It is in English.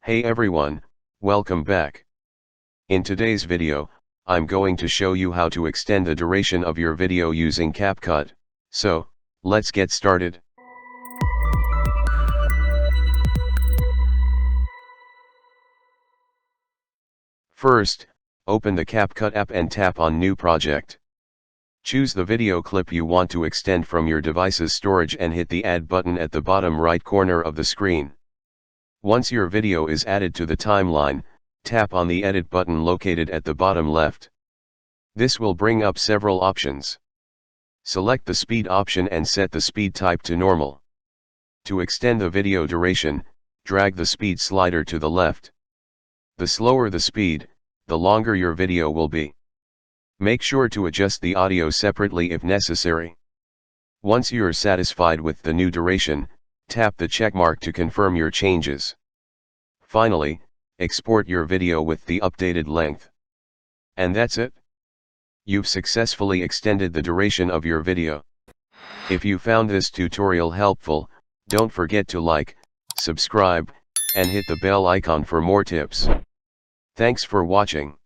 Hey everyone, welcome back. In today's video, I'm going to show you how to extend the duration of your video using CapCut. So, let's get started. First, open the CapCut app and tap on New Project. Choose the video clip you want to extend from your device's storage and hit the Add button at the bottom right corner of the screen. Once your video is added to the timeline, tap on the Edit button located at the bottom left. This will bring up several options. Select the speed option and set the speed type to normal. To extend the video duration, drag the speed slider to the left. The slower the speed, the longer your video will be. Make sure to adjust the audio separately if necessary. Once you're satisfied with the new duration, tap the checkmark to confirm your changes. Finally, export your video with the updated length. And that's it. You've successfully extended the duration of your video. If you found this tutorial helpful, don't forget to like, subscribe, and hit the bell icon for more tips. Thanks for watching.